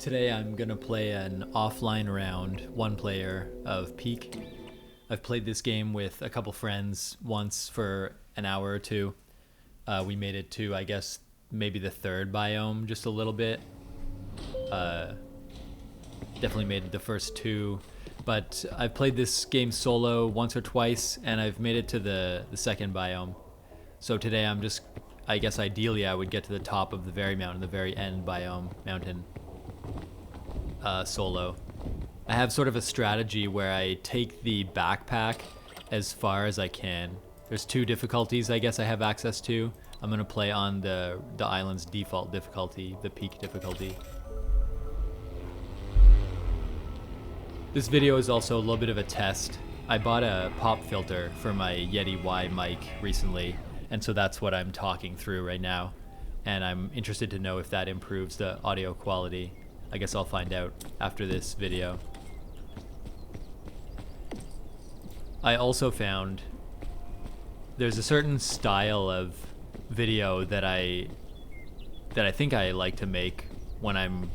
Today I'm gonna play an offline round, one player of Peak. I've played this game with a couple friends once for an hour or two. We made it to, I guess, maybe the third biome just a little bit. Definitely made it the first two, but I've played this game solo once or twice, and I've made it to the second biome. So today I'm just, I guess ideally I would get to the top of the very mountain, the very end biome mountain, solo. I have sort of a strategy where I take the backpack as far as I can. There's two difficulties I guess I have access to. I'm gonna play on the island's default difficulty, the Peak difficulty. This video is also a little bit of a test. I bought a pop filter for my Yeti Y mic recently, and so that's what I'm talking through right now. And I'm interested to know if that improves the audio quality. I guess I'll find out after this video. I also found there's a certain style of video that I think I like to make when I'm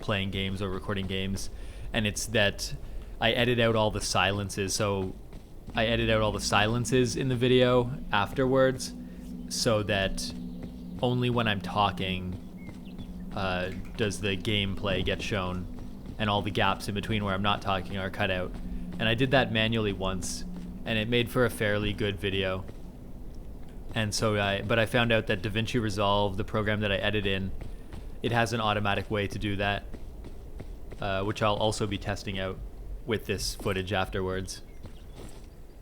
playing games or recording games, and it's that I edit out all the silences. So I edit out all the silences in the video afterwards so that only when I'm talking does the gameplay get shown, and all the gaps in between where I'm not talking are cut out. And I did that manually once, and it made for a fairly good video. And so but I found out that DaVinci Resolve, the program that I edit in, it has an automatic way to do that, which I'll also be testing out with this footage afterwards.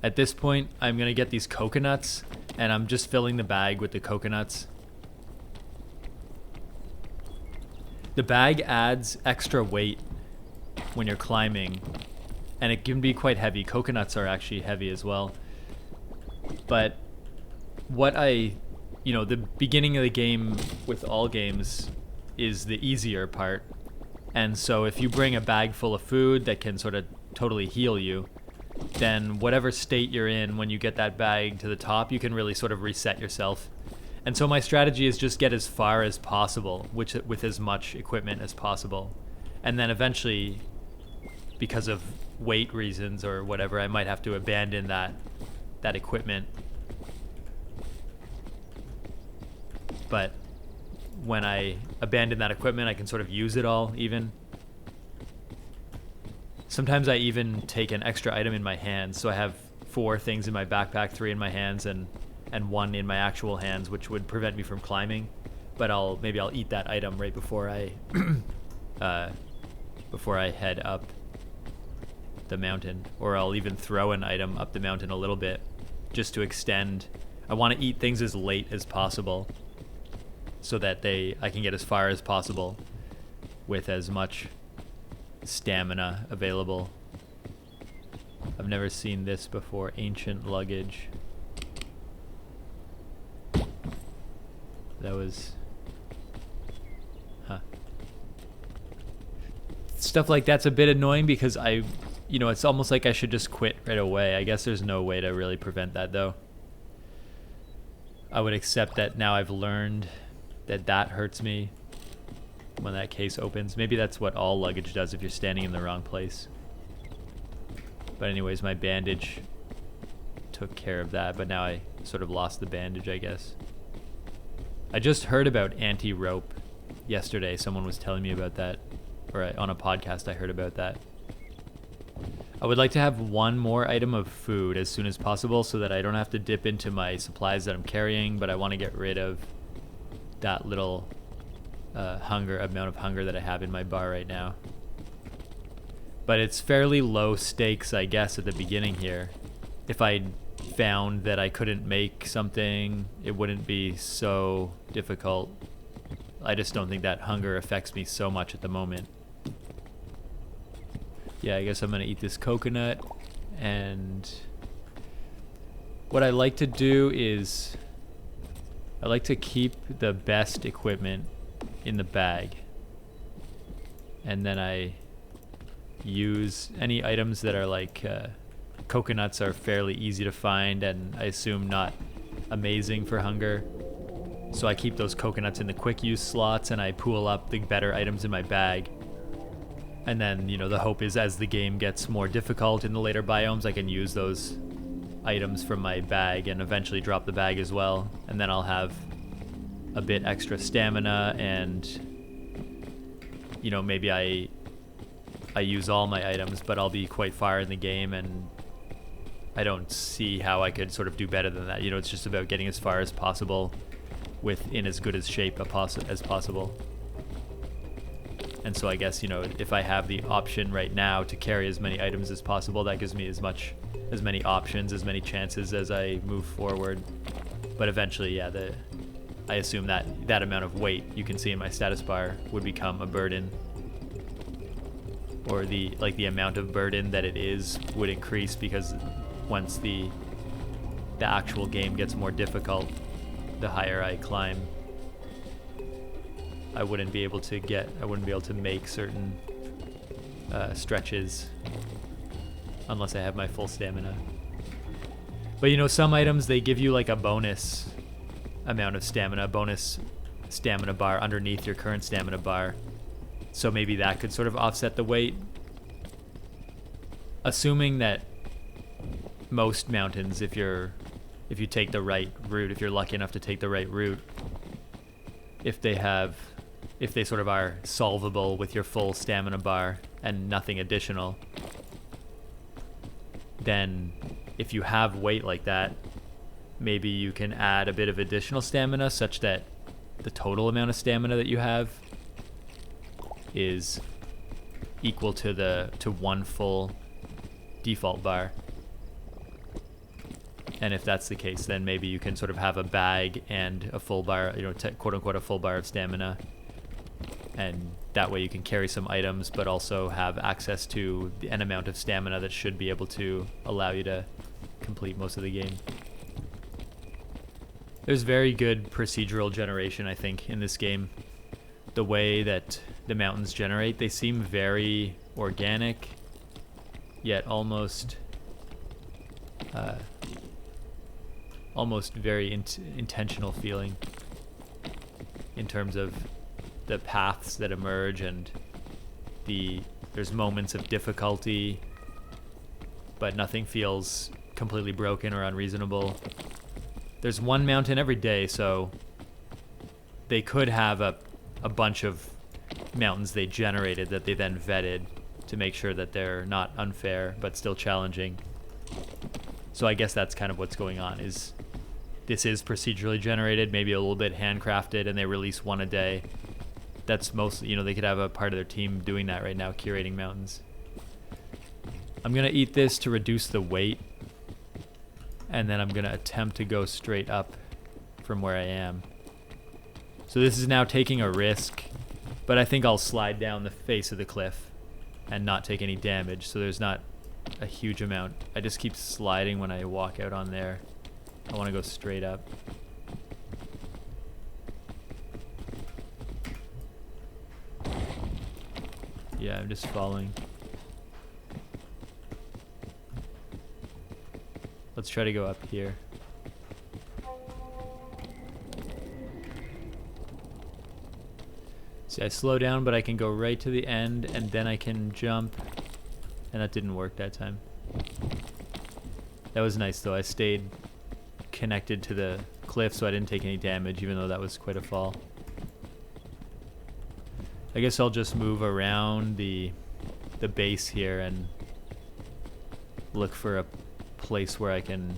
At this point, I'm gonna get these coconuts, and I'm just filling the bag with the coconuts. The bag adds extra weight when you're climbing, and it can be quite heavy. Coconuts are actually heavy as well. But the beginning of the game with all games is the easier part. And so if you bring a bag full of food that can sort of totally heal you, then whatever state you're in when you get that bag to the top, you can really sort of reset yourself. And so my strategy is just get as far as possible, with as much equipment as possible. And then eventually, because of weight reasons or whatever, I might have to abandon that equipment. But when I abandon that equipment, I can sort of use it all even. Sometimes I even take an extra item in my hands, so I have 4 things in my backpack, 3 in my hands, and 1 in my actual hands, which would prevent me from climbing. But maybe I'll eat that item right before I head up the mountain, or I'll even throw an item up the mountain a little bit just to extend. I want to eat things as late as possible so that I can get as far as possible with as much stamina available. I've never seen this before. Ancient luggage. That was... Stuff like that's a bit annoying because it's almost like I should just quit right away. I guess there's no way to really prevent that though. I would accept that now I've learned that hurts me when that case opens. Maybe that's what all luggage does if you're standing in the wrong place. But anyways, my bandage took care of that, but now I sort of lost the bandage, I guess. I just heard about anti-rope yesterday. Someone was telling me about that, or on a podcast I heard about that. I would like to have 1 more item of food as soon as possible so that I don't have to dip into my supplies that I'm carrying, but I want to get rid of that little amount of hunger that I have in my bar right now. But it's fairly low stakes, I guess, at the beginning here. If I found that I couldn't make something, it wouldn't be so difficult. I just don't think that hunger affects me so much at the moment. Yeah, I guess I'm gonna eat this coconut, and what I like to do is I like to keep the best equipment in the bag, and then I use any items that are like coconuts are fairly easy to find and I assume not amazing for hunger. So I keep those coconuts in the quick use slots and I pool up the better items in my bag. And then, you know, the hope is as the game gets more difficult in the later biomes, I can use those items from my bag and eventually drop the bag as well. And then I'll have a bit extra stamina, and, you know, maybe I use all my items, but I'll be quite far in the game, and I don't see how I could sort of do better than that. You know, it's just about getting as far as possible in as good as shape as possible. And so I guess, you know, if I have the option right now to carry as many items as possible, that gives me as many options, as many chances as I move forward. But eventually, yeah, I assume that amount of weight you can see in my status bar would become a burden, or the amount of burden that it is would increase, because once the actual game gets more difficult, the higher I climb, I wouldn't be able to make certain stretches unless I have my full stamina. But, you know, some items, they give you like a bonus amount of stamina, a bonus stamina bar underneath your current stamina bar. So maybe that could sort of offset the weight. Assuming that most mountains, if you take the right route, if you're lucky enough to take the right route, if they sort of are solvable with your full stamina bar and nothing additional, then if you have weight like that, maybe you can add a bit of additional stamina such that the total amount of stamina that you have is equal to one full default bar. And if that's the case, then maybe you can sort of have a bag and a full bar, you know, quote unquote a full bar of stamina. And that way you can carry some items, but also have access to an amount of stamina that should be able to allow you to complete most of the game. There's very good procedural generation, I think, in this game. The way that the mountains generate, they seem very organic, yet almost very intentional feeling in terms of the paths that emerge, and there's moments of difficulty, but nothing feels completely broken or unreasonable. There's one mountain every day, so they could have a bunch of mountains they generated that they then vetted to make sure that they're not unfair but still challenging. So I guess that's kind of what's going on. This is procedurally generated, maybe a little bit handcrafted, and they release one a day. That's mostly, you know, they could have a part of their team doing that right now, curating mountains. I'm gonna eat this to reduce the weight, and then I'm gonna attempt to go straight up from where I am. So this is now taking a risk, but I think I'll slide down the face of the cliff and not take any damage, so there's not a huge amount. I just keep sliding when I walk out on there. I want to go straight up. Yeah, I'm just following. Let's try to go up here. See, I slow down, but I can go right to the end, and then I can jump. And that didn't work that time. That was nice, though. I stayed connected to the cliff, so I didn't take any damage, even though that was quite a fall. I guess I'll just move around the base here and look for a place where I can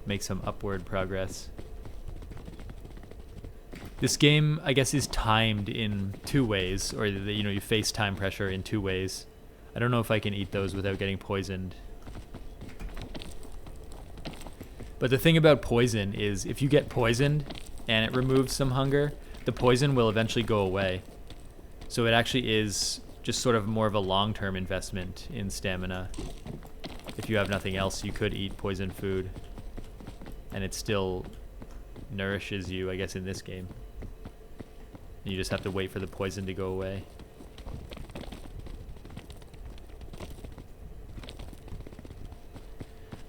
make some upward progress. This game, I guess, is timed in two ways, or you know, you face time pressure in two ways. I don't know if I can eat those without getting poisoned. But the thing about poison is if you get poisoned and it removes some hunger, the poison will eventually go away. So it actually is just sort of more of a long-term investment in stamina. If you have nothing else, you could eat poison food, and it still nourishes you, I guess, in this game. You just have to wait for the poison to go away.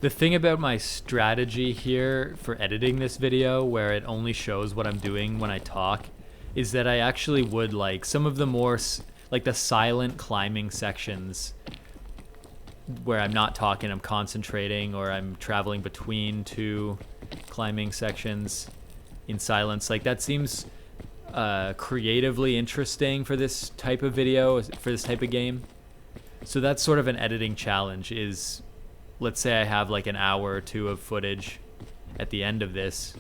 The thing about my strategy here for editing this video, where it only shows what I'm doing when I talk, is that I actually would like some of the more, like the silent climbing sections where I'm not talking, I'm concentrating, or I'm traveling between two climbing sections in silence. Like that seems creatively interesting for this type of video, for this type of game. So that's sort of an editing challenge is, let's say I have like an hour or two of footage at the end of this.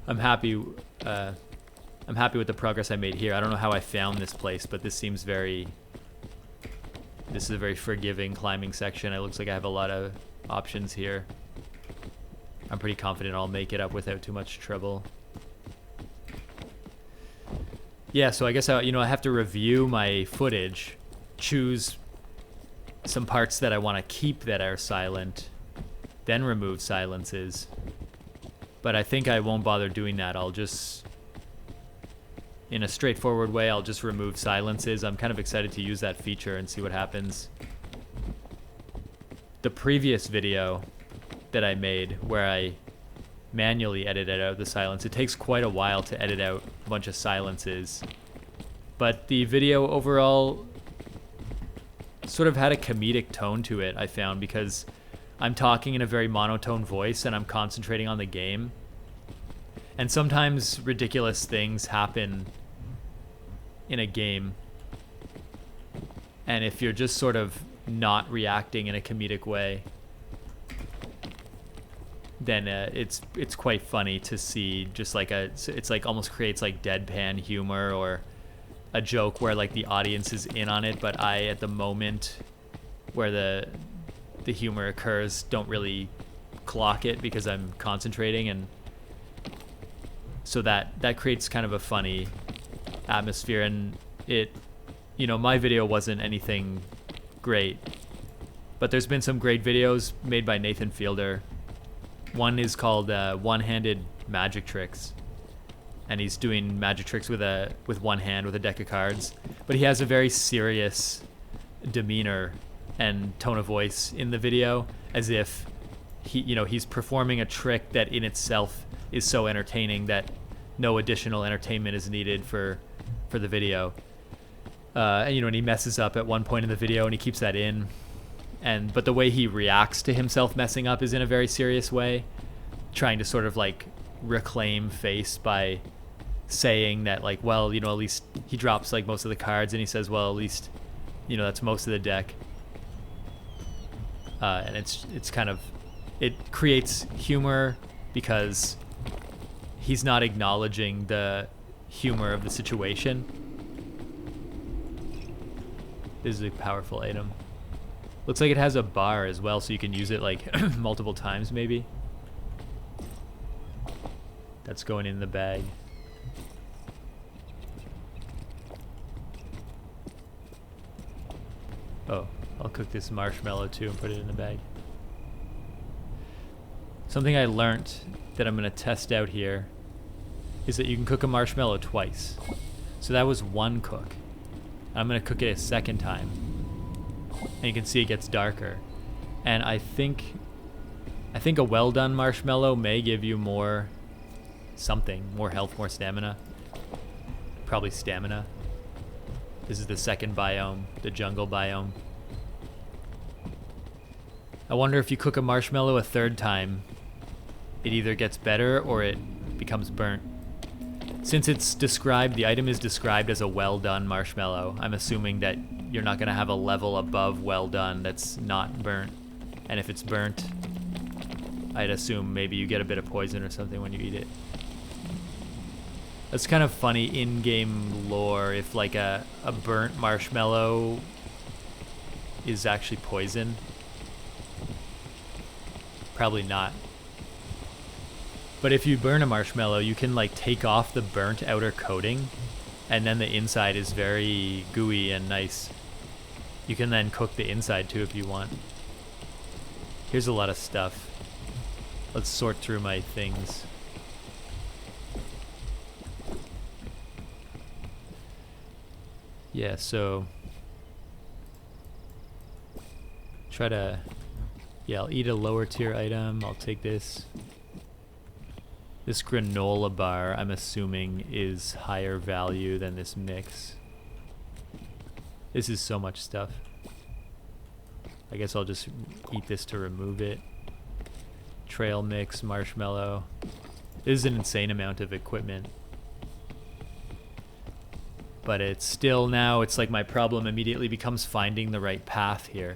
I'm happy with the progress I made here. I don't know how I found this place, but this is a very forgiving climbing section. It looks like I have a lot of options here. I'm pretty confident I'll make it up without too much trouble. Yeah, so I guess I have to review my footage, choose some parts that I want to keep that are silent, then remove silences. But I think I won't bother doing that. I'll just, in a straightforward way, I'll just remove silences. I'm kind of excited to use that feature and see what happens. The previous video that I made where I manually edited out the silence, it takes quite a while to edit out a bunch of silences. But the video overall sort of had a comedic tone to it, I found, because I'm talking in a very monotone voice and I'm concentrating on the game. And sometimes ridiculous things happen in a game. And if you're just sort of not reacting in a comedic way, then it's quite funny to see just like it's like almost creates like deadpan humor or a joke where like the audience is in on it, but I, at the moment where the humor occurs, don't really clock it because I'm concentrating, and so that creates kind of a funny atmosphere. And it, my video wasn't anything great, but there's been some great videos made by Nathan Fielder. One is called One-Handed Magic Tricks, and he's doing magic tricks with one hand with a deck of cards, but he has a very serious demeanor and tone of voice in the video, as if he's performing a trick that in itself is so entertaining that no additional entertainment is needed for the video. And he messes up at one point in the video and he keeps that in. But the way he reacts to himself messing up is in a very serious way, trying to sort of like reclaim face by saying that, like, well, at least he drops like most of the cards and he says, well, at least, that's most of the deck. And it's kind of, it creates humor because he's not acknowledging the humor of the situation. This is a powerful item. Looks like it has a bar as well, so you can use it like multiple times maybe. That's going in the bag. Oh, I'll cook this marshmallow too and put it in the bag. Something I learned that I'm going to test out here is that you can cook a marshmallow twice. So that was one cook. I'm going to cook it a second time. And you can see it gets darker. And I think a well done marshmallow may give you more health, more stamina. Probably stamina. This is the second biome, the jungle biome. I wonder if you cook a marshmallow a third time, it either gets better or it becomes burnt. Since it's described, the item is described as a well done marshmallow, I'm assuming that you're not going to have a level above well done that's not burnt. And if it's burnt, I'd assume maybe you get a bit of poison or something when you eat it. That's kind of funny in-game lore, if like a burnt marshmallow is actually poison. Probably not. But if you burn a marshmallow, you can like take off the burnt outer coating, and then the inside is very gooey and nice. You can then cook the inside too if you want. Here's a lot of stuff. Let's sort through my things. Yeah, so I'll eat a lower tier item. I'll take this. This granola bar, I'm assuming, is higher value than this mix. This is so much stuff. I guess I'll just eat this to remove it. Trail mix, marshmallow. This is an insane amount of equipment. But it's still now, it's like my problem immediately becomes finding the right path here.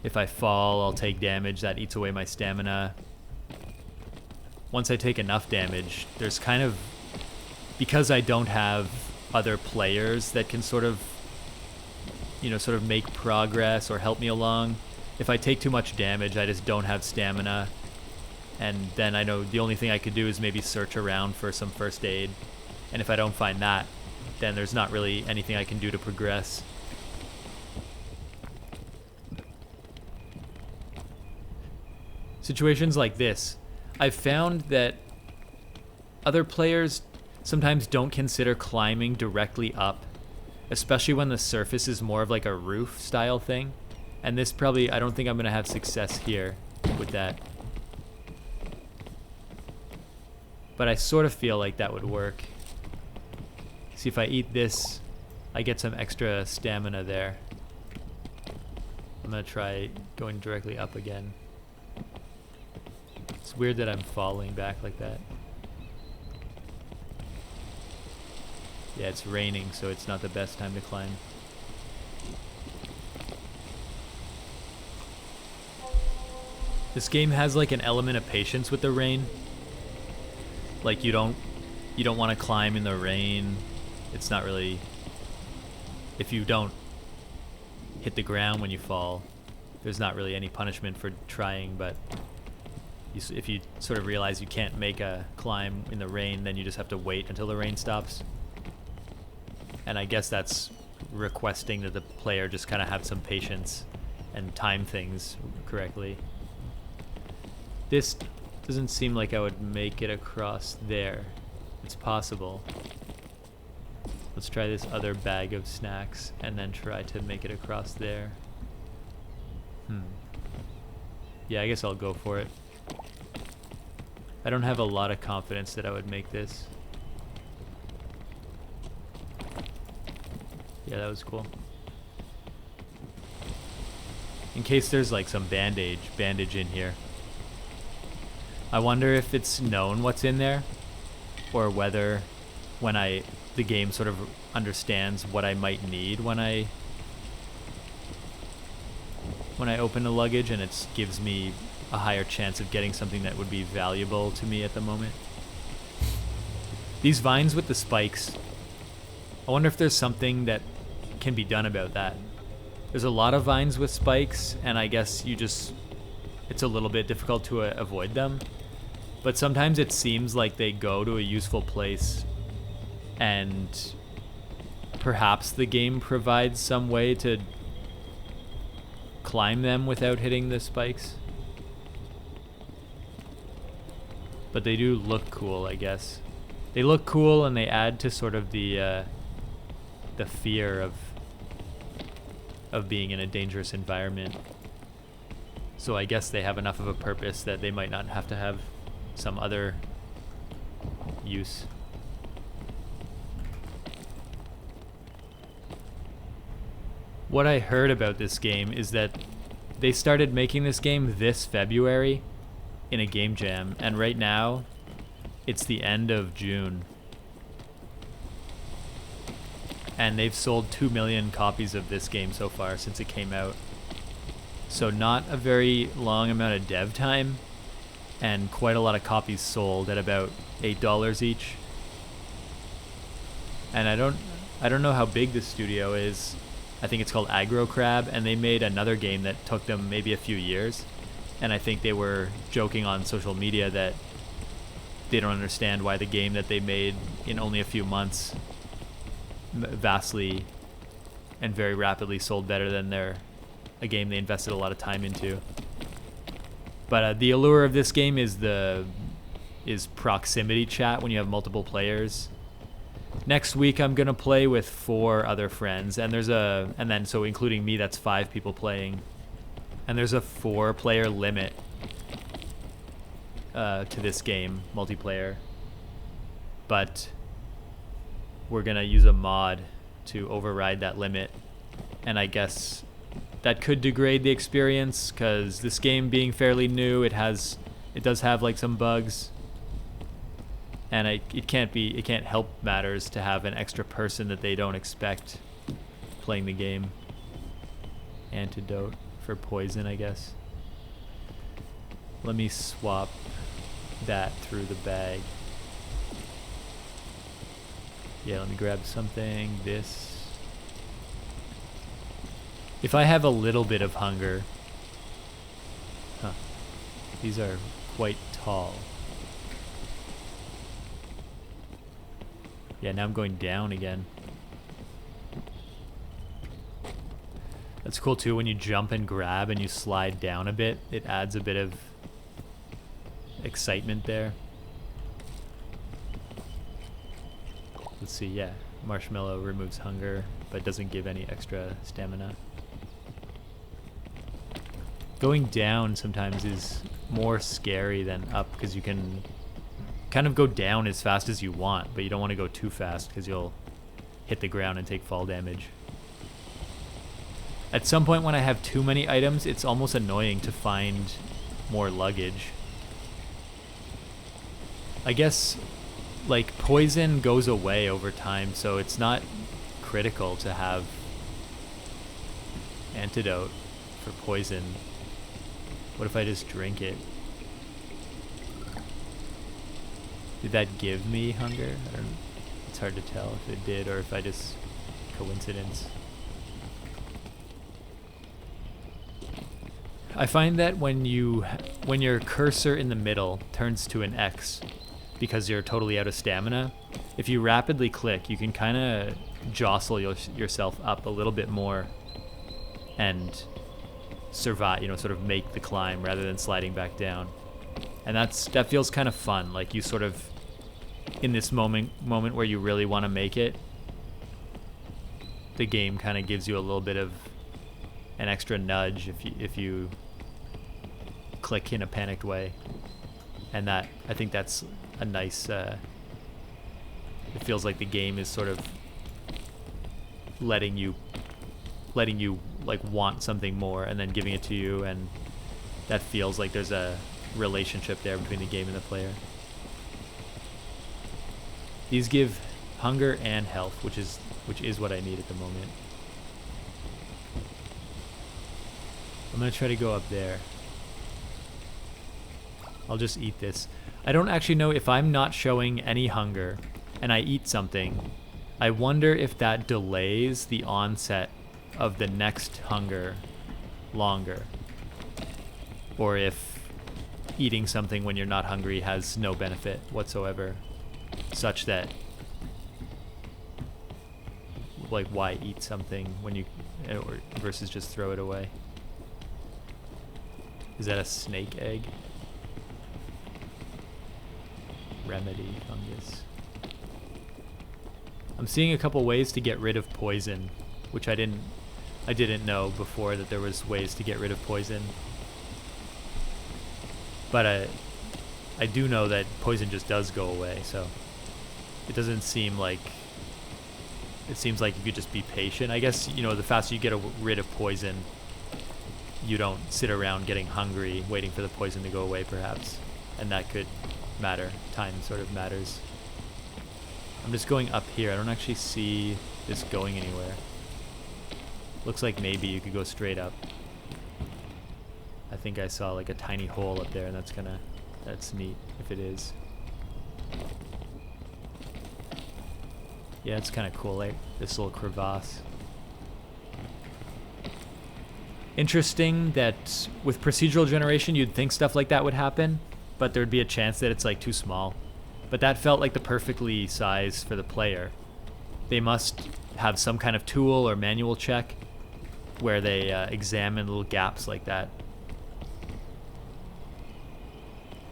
If I fall, I'll take damage. That eats away my stamina. Once I take enough damage, there's kind of... Because I don't have other players that can sort of, you know, sort of make progress or help me along. If I take too much damage, I just don't have stamina. And then I know the only thing I could do is maybe search around for some first aid. And if I don't find that, then there's not really anything I can do to progress. Situations like this, I've found that other players sometimes don't consider climbing directly up, especially when the surface is more of like a roof style thing. And this probably, I don't think I'm gonna have success here with that. But I sort of feel like that would work. See, if I eat this, I get some extra stamina there. I'm gonna try going directly up again. It's weird that I'm falling back like that. Yeah, it's raining, so it's not the best time to climb. This game has like an element of patience with the rain. Like you don't want to climb in the rain. It's not really, if you don't hit the ground when you fall, there's not really any punishment for trying, but if you sort of realize you can't make a climb in the rain, then you just have to wait until the rain stops. And I guess that's requesting that the player just kind of have some patience and time things correctly. This doesn't seem like I would make it across there. It's possible. Let's try this other bag of snacks and then try to make it across there. Yeah, I guess I'll go for it. I don't have a lot of confidence that I would make this. Yeah, that was cool. In case there's like some bandage in here. I wonder if it's known what's in there, or whether when the game sort of understands what I might need when I open the luggage, and it gives me a higher chance of getting something that would be valuable to me at the moment. These vines with the spikes, I wonder if there's something that can be done about that. There's a lot of vines with spikes, and I guess it's a little bit difficult to avoid them. But sometimes it seems like they go to a useful place, and perhaps the game provides some way to climb them without hitting the spikes. But they do look cool, I guess. They look cool, and they add to sort of the fear of being in a dangerous environment. So I guess they have enough of a purpose that they might not have to have some other use. What I heard about this game is that they started making this game this February in a game jam, and right now it's the end of June. And they've sold 2 million copies of this game so far since it came out. So not a very long amount of dev time, and quite a lot of copies sold at about $8 each. And I don't know how big this studio is. I think it's called Aggro Crab, and they made another game that took them maybe a few years. And I think they were joking on social media that they don't understand why the game that they made in only a few months vastly and very rapidly sold better than a game they invested a lot of time into. But the allure of this game is proximity chat when you have multiple players. Next week I'm gonna play with 4 other friends, and then so including me, that's 5 people playing, and there's a 4-player limit. to this game, multiplayer. But we're going to use a mod to override that limit. And I guess that could degrade the experience, because this game being fairly new, it does have like some bugs. And it can't help matters to have an extra person that they don't expect playing the game. Antidote for poison, I guess. Let me swap that through the bag. Yeah, let me grab something. This. If I have a little bit of hunger. Huh. These are quite tall. Yeah, now I'm going down again. That's cool too, when you jump and grab and you slide down a bit, it adds a bit of excitement there. Let's see, yeah. Marshmallow removes hunger, but doesn't give any extra stamina. Going down sometimes is more scary than up, because you can kind of go down as fast as you want, but you don't want to go too fast because you'll hit the ground and take fall damage. At some point when I have too many items, it's almost annoying to find more luggage. I guess like poison goes away over time, so it's not critical to have antidote for poison. What if I just drink it? Did that give me hunger? I don't know. It's hard to tell if it did or if I just coincidence. I find that when your cursor in the middle turns to an X because you're totally out of stamina, if you rapidly click, you can kind of jostle yourself up a little bit more and survive, sort of make the climb rather than sliding back down. And that feels kind of fun, like you sort of in this moment where you really want to make it, the game kind of gives you a little bit of an extra nudge if you click in a panicked way. And I think that's a nice it feels like the game is sort of letting you like want something more and then giving it to you, and that feels like there's a relationship there between the game and the player. These give hunger and health, which is what I need at the moment. I'm gonna try to go up there. I'll just eat this. I don't actually know if I'm not showing any hunger and I eat something. I wonder if that delays the onset of the next hunger longer, or if eating something when you're not hungry has no benefit whatsoever, such that like why eat something when you versus just throw it away. Is that a snake egg? Remedy fungus. I'm seeing a couple ways to get rid of poison, which I didn't know before that there was ways to get rid of poison. But I do know that poison just does go away, so it doesn't seem like, it seems like you could just be patient. I guess, the faster you get rid of poison, you don't sit around getting hungry waiting for the poison to go away, perhaps. And that could matter. Time sort of matters. I'm just going up here. I don't actually see this going anywhere. Looks like maybe you could go straight up. I think I saw like a tiny hole up there, and that's neat if it is. Yeah, it's kind of cool, like this little crevasse. Interesting that with procedural generation, you'd think stuff like that would happen, but there'd be a chance that it's like too small. But that felt like the perfectly size for the player. They must have some kind of tool or manual check where they examine little gaps like that.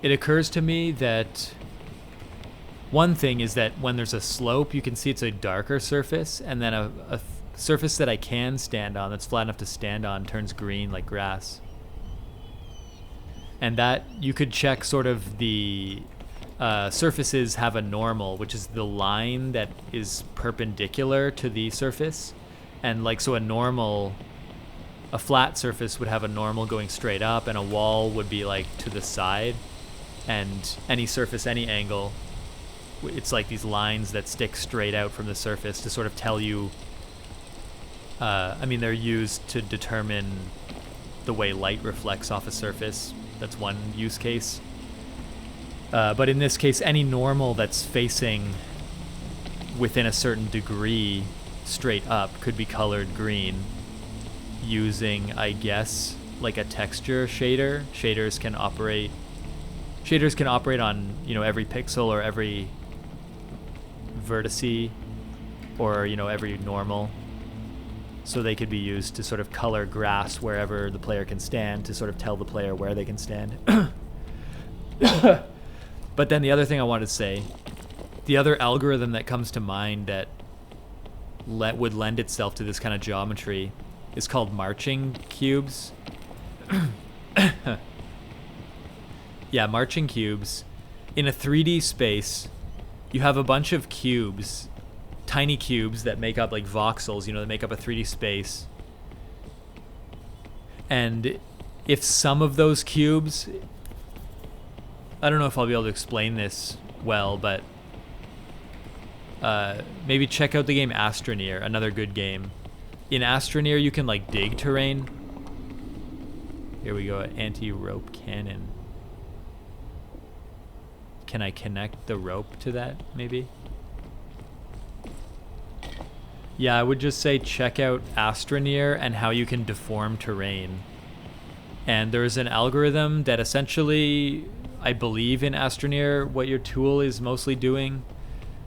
It occurs to me that one thing is that when there's a slope, you can see it's a darker surface, and then a surface that I can stand on, that's flat enough to stand on, turns green like grass. and that you could check sort of the surfaces have a normal, which is the line that is perpendicular to the surface. And like, so a flat surface would have a normal going straight up, and a wall would be like to the side. And any surface, any angle, it's like these lines that stick straight out from the surface to sort of tell you, I mean, they're used to determine the way light reflects off a surface. That's one use case. But in this case, any normal that's facing within a certain degree straight up could be colored green using, I guess, like a texture shader. Shaders can operate on, you know, every pixel or every vertice or, you know, every normal. So they could be used to sort of color grass wherever the player can stand to sort of tell the player where they can stand. But then the other thing I wanted to say, the other algorithm that comes to mind that would lend itself to this kind of geometry is called marching cubes. Yeah, marching cubes. In a 3D space, you have a bunch of cubes, tiny cubes that make up like voxels, you know, that make up a 3D space. And if some of those cubes, I don't know if I'll be able to explain this well, but maybe check out the game Astroneer, another good game. In Astroneer, you can like dig terrain. Here we go, anti-rope cannon. Can I connect the rope to that, maybe? Yeah, I would just say check out Astroneer and how you can deform terrain. And there's an algorithm that essentially, I believe in Astroneer, what your tool is mostly doing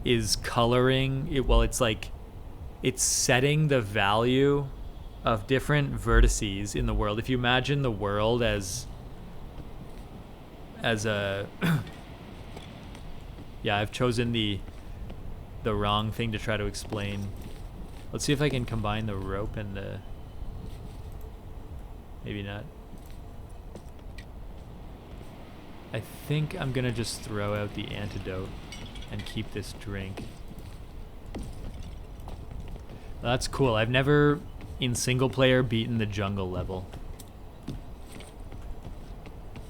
is coloring it. Well, it's like, it's setting the value of different vertices in the world. If you imagine the world as a yeah, I've chosen the wrong thing to try to explain. Let's see if I can combine the rope and the... Maybe not. I think I'm gonna just throw out the antidote and keep this drink. That's cool. I've never, in single player, beaten the jungle level.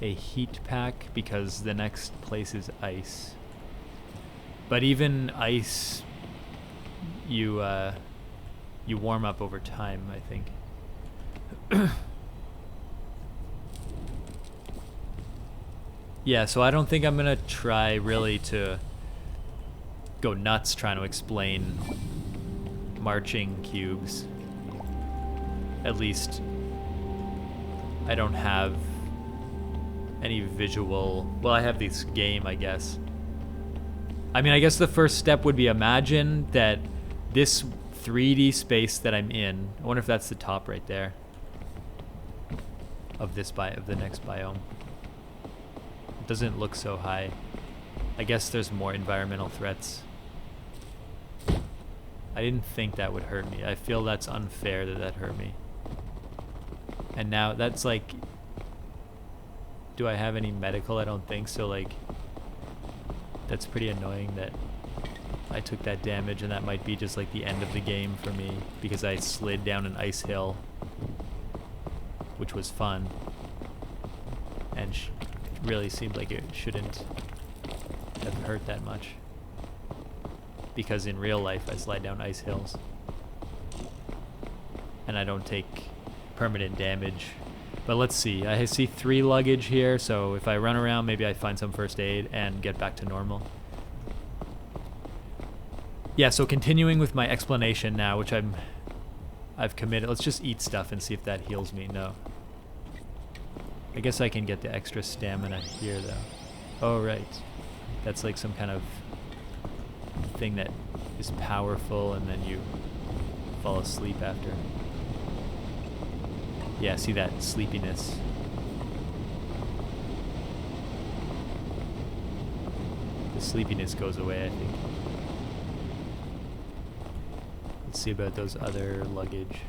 A heat pack, because the next place is ice. But even ice, you warm up over time, I think. Yeah, so I don't think I'm gonna try really to go nuts trying to explain marching cubes. At least I don't have any visual... Well, I have this game, I guess. I mean, I guess the first step would be imagine that this 3D space that I'm in, I wonder if that's the top right there of this of the next biome. It doesn't look so high. I guess there's more environmental threats. I didn't think that would hurt me. I feel that's unfair that hurt me. And now that's like, do I have any medical? I don't think so. Like, that's pretty annoying that I took that damage, and that might be just like the end of the game for me because I slid down an ice hill, which was fun and really seemed like it shouldn't have hurt that much, because in real life I slide down ice hills and I don't take permanent damage. But let's see, I see 3 luggage here, so if I run around, maybe I find some first aid and get back to normal. Yeah, so continuing with my explanation now, which I've committed. Let's just eat stuff and see if that heals me. No. I guess I can get the extra stamina here, though. Oh, right. That's like some kind of thing that is powerful and then you fall asleep after. Yeah, see that sleepiness. The sleepiness goes away, I think. Let's see about those other luggage.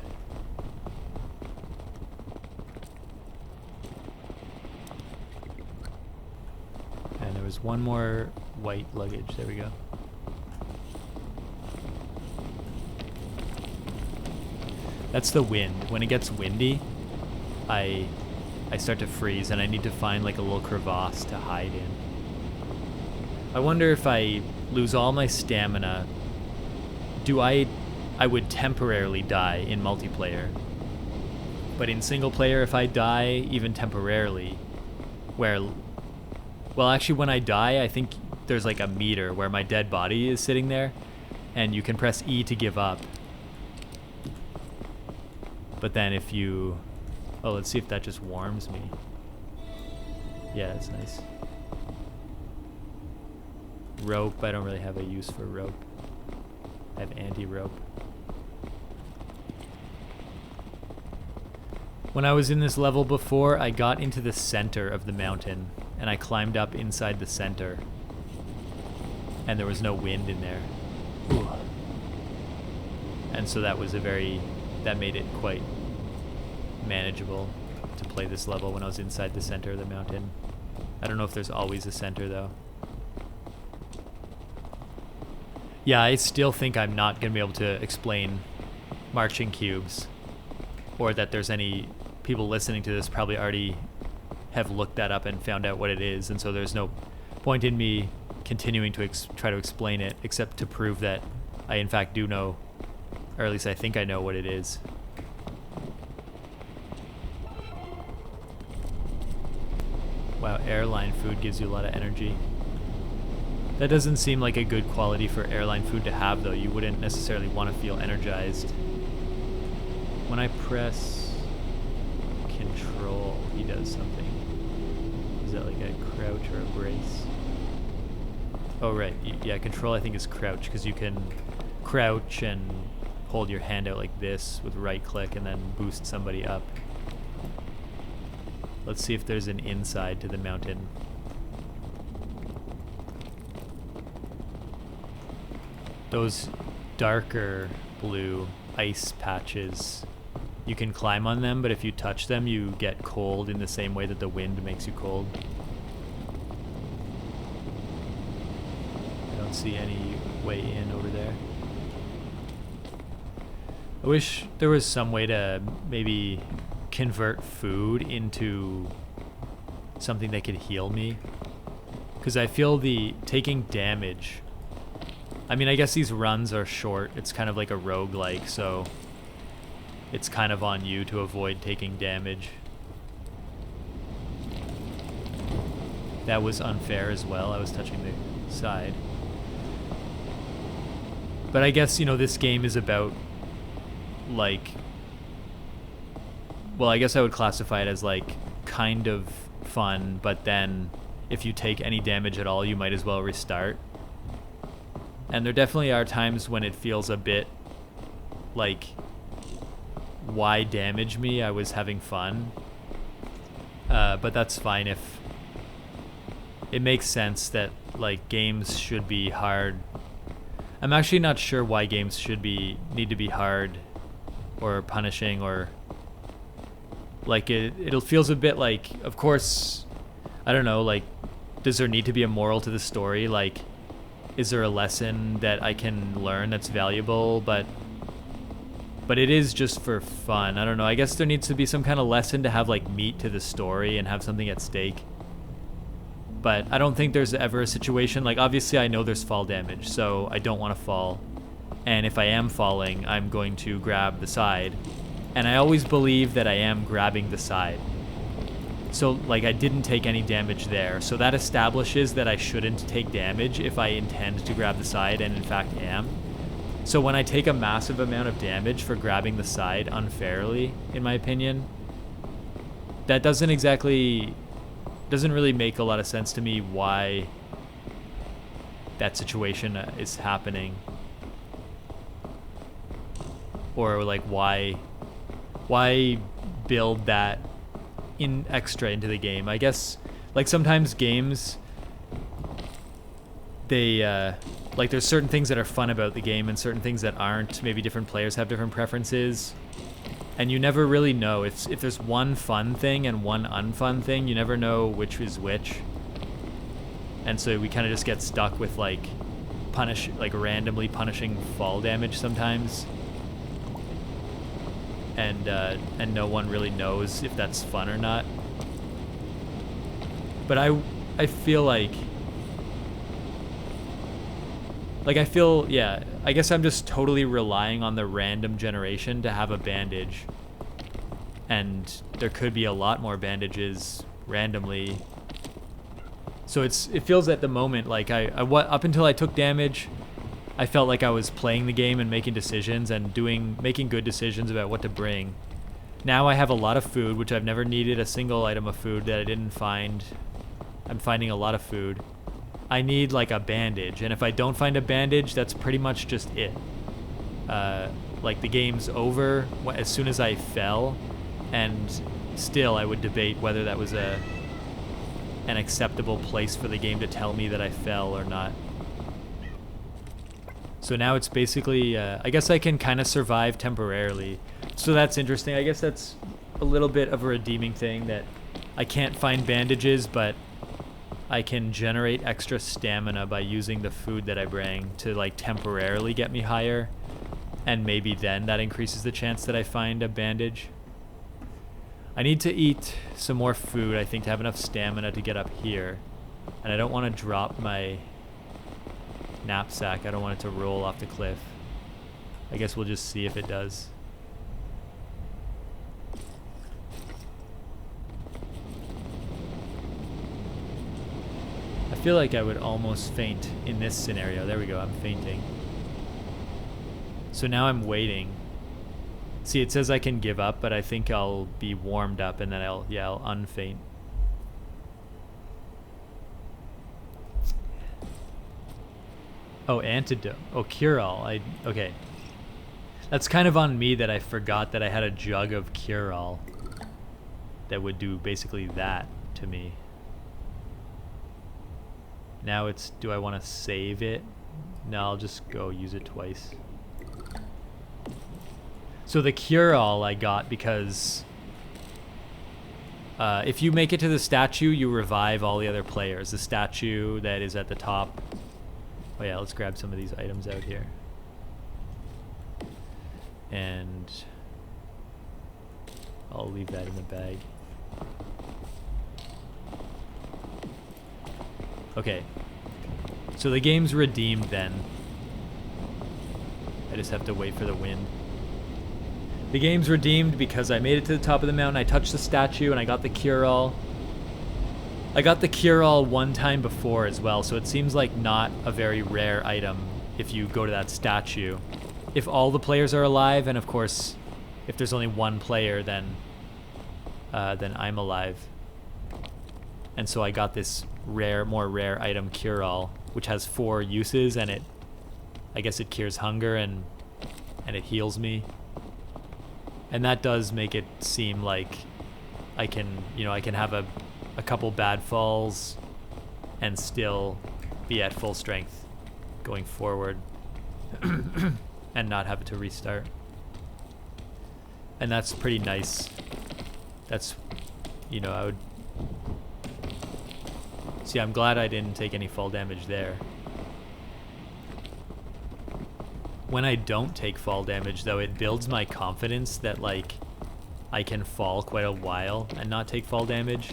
there's one more white luggage. There we go. That's the wind. When it gets windy, I start to freeze and I need to find like a little crevasse to hide in. I wonder if I lose all my stamina, I would temporarily die in multiplayer. But in single player, if I die even temporarily, well actually when I die, I think there's like a meter where my dead body is sitting there and you can press E to give up. But then if you, oh, let's see if that just warms me. Yeah, that's nice. Rope, I don't really have a use for rope. I have anti-rope. When I was in this level before, I got into the center of the mountain and I climbed up inside the center. And there was no wind in there. Ooh. And so that was that made it quite manageable to play this level when I was inside the center of the mountain. I don't know if there's always a center though. Yeah, I still think I'm not going to be able to explain marching cubes, or that there's any people listening to this probably already have looked that up and found out what it is, and so there's no point in me continuing to try to explain it, except to prove that I in fact do know, or at least I think I know what it is. Wow, airline food gives you a lot of energy. That doesn't seem like a good quality for airline food to have, though. You wouldn't necessarily want to feel energized. When I press control, he does something. Is that like a crouch or a brace? Oh, right. Yeah, control I think is crouch, because you can crouch and hold your hand out like this with right click and then boost somebody up. Let's see if there's an inside to the mountain. Those darker blue ice patches, you can climb on them, but if you touch them, you get cold in the same way that the wind makes you cold. I don't see any way in over there. I wish there was some way to maybe convert food into something that could heal me, because I feel taking damage. I mean, I guess these runs are short. It's kind of like a roguelike, so it's kind of on you to avoid taking damage. That was unfair as well. I was touching the side. But I guess, this game is about, like, well, I guess I would classify it as, like, kind of fun, but then if you take any damage at all, you might as well restart. And there definitely are times when it feels a bit like, why damage me? I was having fun. But that's fine if it makes sense that, like, games should be hard. I'm actually not sure why games need to be hard or punishing, or like it feels a bit like, of course, I don't know, like, does there need to be a moral to the story? Like, is there a lesson that I can learn that's valuable? But it is just for fun. I don't know. I guess there needs to be some kind of lesson to have, like, meat to the story and have something at stake. But I don't think there's ever a situation, like, obviously I know there's fall damage, so I don't want to fall. And if I am falling, I'm going to grab the side. And I always believe that I am grabbing the side. So, like, I didn't take any damage there. So that establishes that I shouldn't take damage if I intend to grab the side, and in fact am. So when I take a massive amount of damage for grabbing the side unfairly, in my opinion, that doesn't really make a lot of sense to me why that situation is happening. Or, like, why build that in extra into the game. I guess, like, sometimes games, they like, there's certain things that are fun about the game and certain things that aren't. Maybe different players have different preferences, and you never really know if there's one fun thing and one unfun thing. You never know which is which. and so we kind of just get stuck with like randomly punishing fall damage sometimes, and no one really knows if that's fun or not. But I feel like yeah, I guess I'm just totally relying on the random generation to have a bandage, and there could be a lot more bandages randomly. So it feels at the moment like up until I took damage, I felt like I was playing the game and making decisions and making good decisions about what to bring. Now I have a lot of food, which I've never needed a single item of food that I didn't find. I'm finding a lot of food. I need like a bandage, and if I don't find a bandage, that's pretty much just it. Like the game's over as soon as I fell, and still I would debate whether that was an acceptable place for the game to tell me that I fell or not. So now it's basically, I guess I can kind of survive temporarily. So that's interesting. I guess that's a little bit of a redeeming thing, that I can't find bandages, but I can generate extra stamina by using the food that I bring to like temporarily get me higher, and maybe then that increases the chance that I find a bandage. I need to eat some more food, I think, to have enough stamina to get up here, and I don't want to drop my knapsack. I don't want it to roll off the cliff. I guess we'll just see if it does. I feel like I would almost faint in this scenario. There we go, I'm fainting. So now I'm waiting. See, it says I can give up, but I think I'll be warmed up and then I'll unfaint. Oh, antidote. Oh, cure-all. Okay. That's kind of on me that I forgot that I had a jug of cure-all that would do basically that to me. Now it's, do I want to save it? No, I'll just go use it twice. So the cure-all I got because if you make it to the statue, you revive all the other players. The statue that is at the top. Oh yeah, let's grab some of these items out here. And I'll leave that in the bag. Okay. So the game's redeemed then. I just have to wait for the wind. The game's redeemed because I made it to the top of the mountain, I touched the statue, and I got the cure-all. I got the cure-all one time before as well, so it seems like not a very rare item if you go to that statue. If all the players are alive, and of course, if there's only one player, then I'm alive. And so I got this more rare item, cure-all, which has 4 uses, and I guess it cures hunger and it heals me. And that does make it seem like I can have a couple bad falls and still be at full strength going forward and not have to restart. And that's pretty nice. That's, I would... See, I'm glad I didn't take any fall damage there. When I don't take fall damage, though, it builds my confidence that, like, I can fall quite a while and not take fall damage.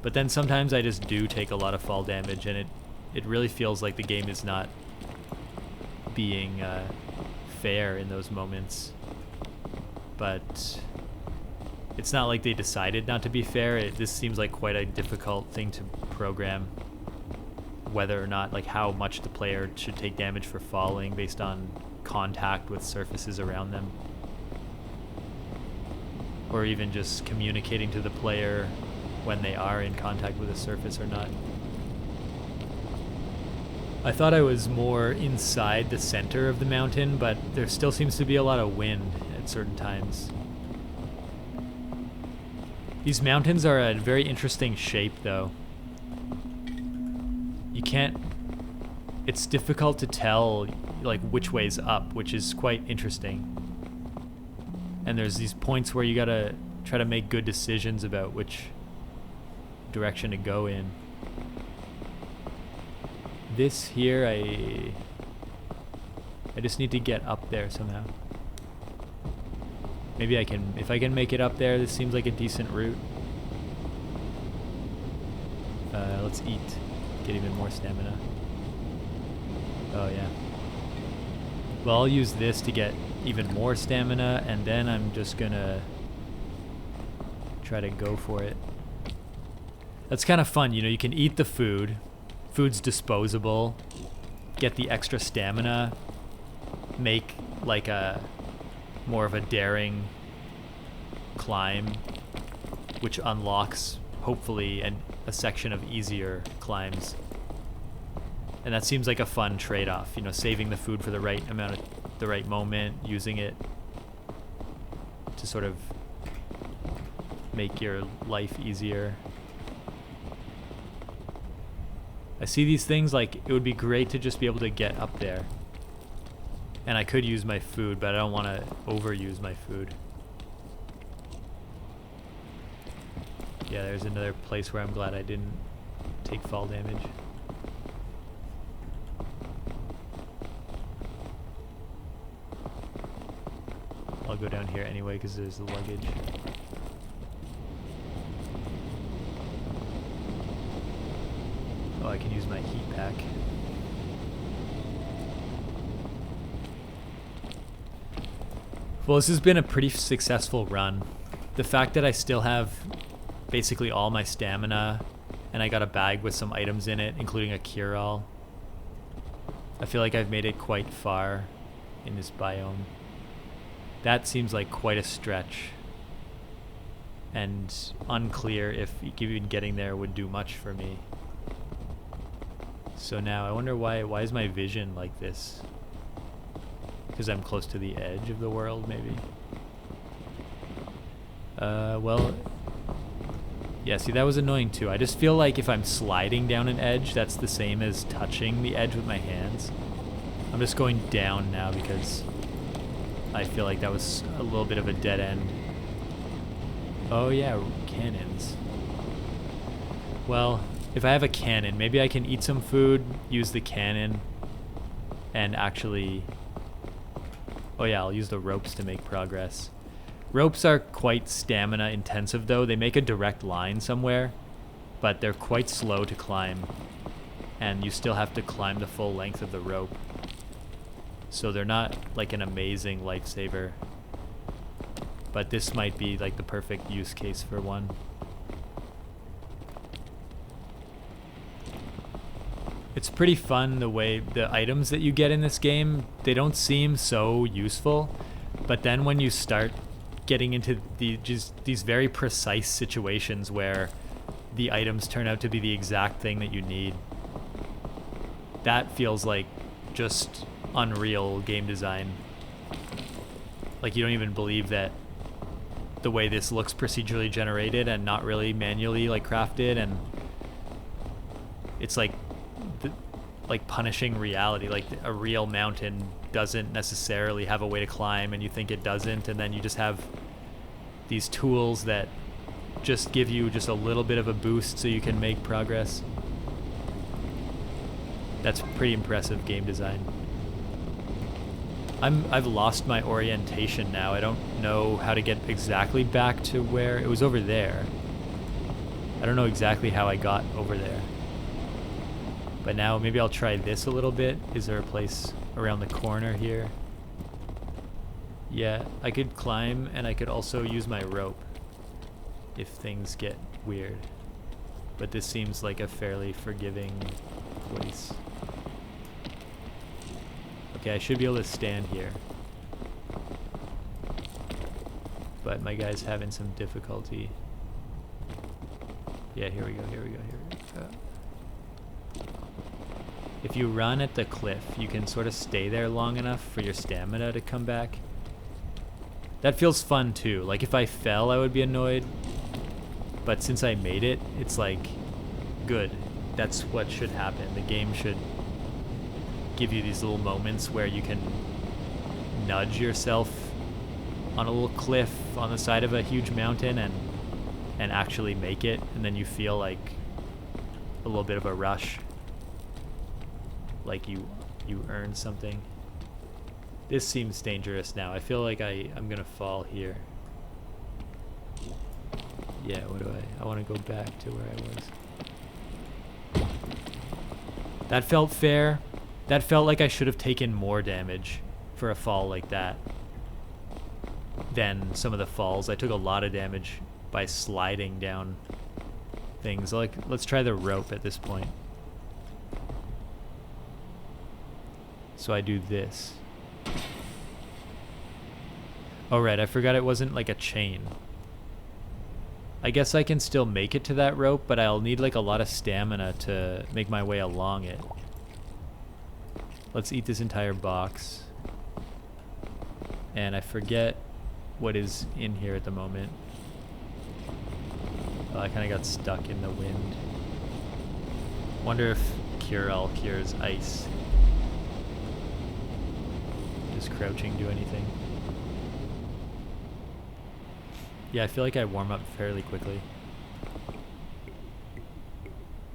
But then sometimes I just do take a lot of fall damage, and it really feels like the game is not being fair in those moments. But it's not like they decided not to be fair. This seems like quite a difficult thing to program, whether or not, like, how much the player should take damage for falling based on contact with surfaces around them, or even just communicating to the player when they are in contact with a surface or not. I thought I was more inside the center of the mountain, but there still seems to be a lot of wind at certain times. These mountains are a very interesting shape, though. You can't... It's difficult to tell, like, which way's up, which is quite interesting. And there's these points where you gotta try to make good decisions about which direction to go in. this here, I just need to get up there somehow. Maybe I can, if I can make it up there, this seems like a decent route. Let's eat, get even more stamina. Oh yeah. Well, I'll use this to get even more stamina, and then I'm just gonna try to go for it. That's kind of fun, you know, you can eat the food. Food's disposable. Get the extra stamina. Make like a more of a daring climb, which unlocks hopefully a section of easier climbs. And that seems like a fun trade-off, you know, saving the food for the right amount of the right moment, using it to sort of make your life easier. I see these things like it would be great to just be able to get up there. And I could use my food, but I don't want to overuse my food. Yeah, there's another place where I'm glad I didn't take fall damage. I'll go down here anyway because there's the luggage. Oh, I can use my heat pack. Well, this has been a pretty successful run. The fact that I still have basically all my stamina and I got a bag with some items in it, including a cure-all. I feel like I've made it quite far in this biome. That seems like quite a stretch, and unclear if even getting there would do much for me. So now I wonder why is my vision like this? Because I'm close to the edge of the world, maybe? Well, yeah, see, that was annoying too. I just feel like if I'm sliding down an edge, that's the same as touching the edge with my hands. I'm just going down now because I feel like that was a little bit of a dead end. Oh yeah, cannons. Well, if I have a cannon, maybe I can eat some food, use the cannon, and actually... Oh yeah, I'll use the ropes to make progress. Ropes are quite stamina intensive though. They make a direct line somewhere, but they're quite slow to climb, and you still have to climb the full length of the rope. So they're not like an amazing lifesaver, but this might be like the perfect use case for one. It's pretty fun the way the items that you get in this game, they don't seem so useful, but then when you start getting into these very precise situations where the items turn out to be the exact thing that you need, that feels like just unreal game design. Like you don't even believe that the way this looks procedurally generated and not really manually like crafted, and it's like punishing reality. Like a real mountain doesn't necessarily have a way to climb, and you think it doesn't, and then you just have these tools that just give you just a little bit of a boost so you can make progress. That's pretty impressive game design. I've lost my orientation now. I don't know how to get exactly back to where it was over there. I don't know exactly how I got over there. But now maybe I'll try this a little bit. Is there a place around the corner here? Yeah, I could climb, and I could also use my rope if things get weird. But this seems like a fairly forgiving place. Okay, I should be able to stand here. But my guy's having some difficulty. Yeah, here we go, here we go, here we go. If you run at the cliff, you can sort of stay there long enough for your stamina to come back. That feels fun too. Like if I fell, I would be annoyed. But since I made it, it's like, good. That's what should happen. The game should give you these little moments where you can nudge yourself on a little cliff on the side of a huge mountain and actually make it, and then you feel like a little bit of a rush. like you earn something. This seems dangerous now. I feel like I'm gonna fall here. Yeah, what do I want to go back to where I was. That felt fair. That felt like I should have taken more damage for a fall like that than some of the falls. I took a lot of damage by sliding down things. Like, let's try the rope at this point. So I do this. Oh, right, I forgot it wasn't like a chain. I guess I can still make it to that rope, but I'll need like a lot of stamina to make my way along it. Let's eat this entire box. And I forget what is in here at the moment. Oh, I kind of got stuck in the wind. Wonder if Cure-All cures ice. Does crouching do anything? Yeah, I feel like I warm up fairly quickly.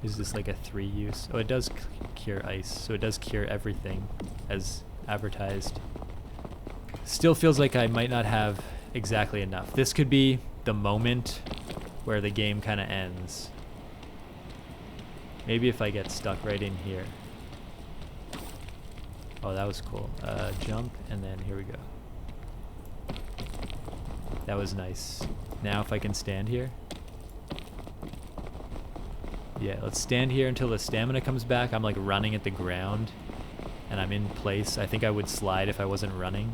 Is this like a 3 use? Oh, it does cure ice, so it does cure everything as advertised. Still feels like I might not have exactly enough. This could be the moment where the game kind of ends. Maybe if I get stuck right in here. Oh, that was cool. Jump, and then here we go. That was nice. Now if I can stand here. Yeah, let's stand here until the stamina comes back. I'm like running at the ground and I'm in place. I think I would slide if I wasn't running.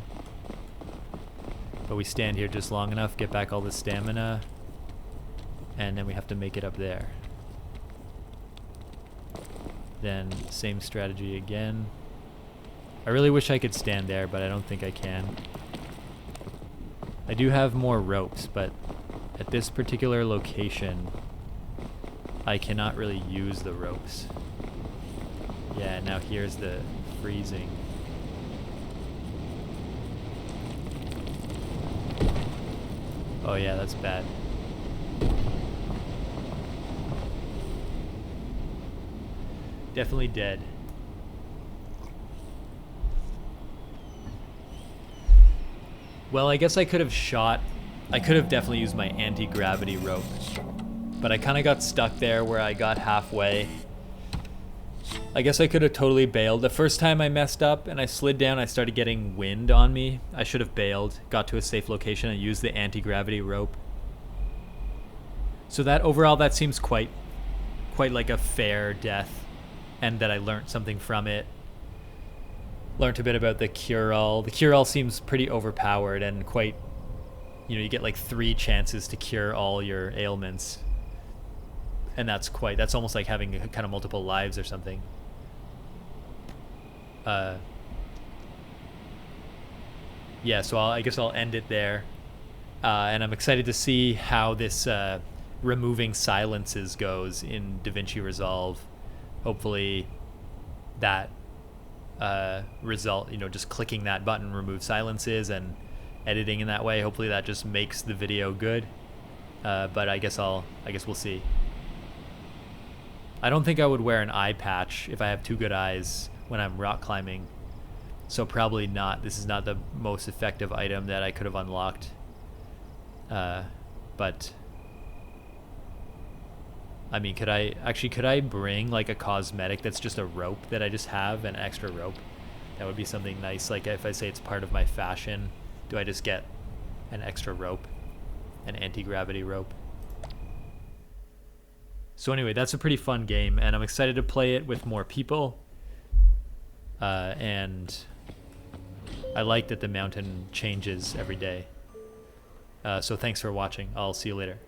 But we stand here just long enough, get back all the stamina, and then we have to make it up there. Then same strategy again. I really wish I could stand there, but I don't think I can. I do have more ropes, but at this particular location, I cannot really use the ropes. Yeah, now here's the freezing. Oh yeah, that's bad. Definitely dead. Well, I guess I could have definitely used my anti-gravity rope. But I kind of got stuck there where I got halfway. I guess I could have totally bailed. The first time I messed up and I slid down, I started getting wind on me. I should have bailed, got to a safe location, and used the anti-gravity rope. So that overall, that seems quite like a fair death, and that I learned something from it. Learned a bit about the Cure-All. The Cure-All seems pretty overpowered and quite, you get like 3 chances to cure all your ailments. And that's almost like having kind of multiple lives or something. Yeah, so I guess I'll end it there. And I'm excited to see how this removing silences goes in DaVinci Resolve. Hopefully that result, just clicking that button, remove silences, and editing in that way, hopefully that just makes the video good. But I guess we'll see. I don't think I would wear an eye patch if I have 2 good eyes when I'm rock climbing. So probably not. This is not the most effective item that I could have unlocked. But I mean, could I bring like a cosmetic that's just a rope that I just have, an extra rope? That would be something nice. Like if I say it's part of my fashion, do I just get an extra rope, an anti-gravity rope? So anyway, that's a pretty fun game, and I'm excited to play it with more people. And I like that the mountain changes every day. So thanks for watching. I'll see you later.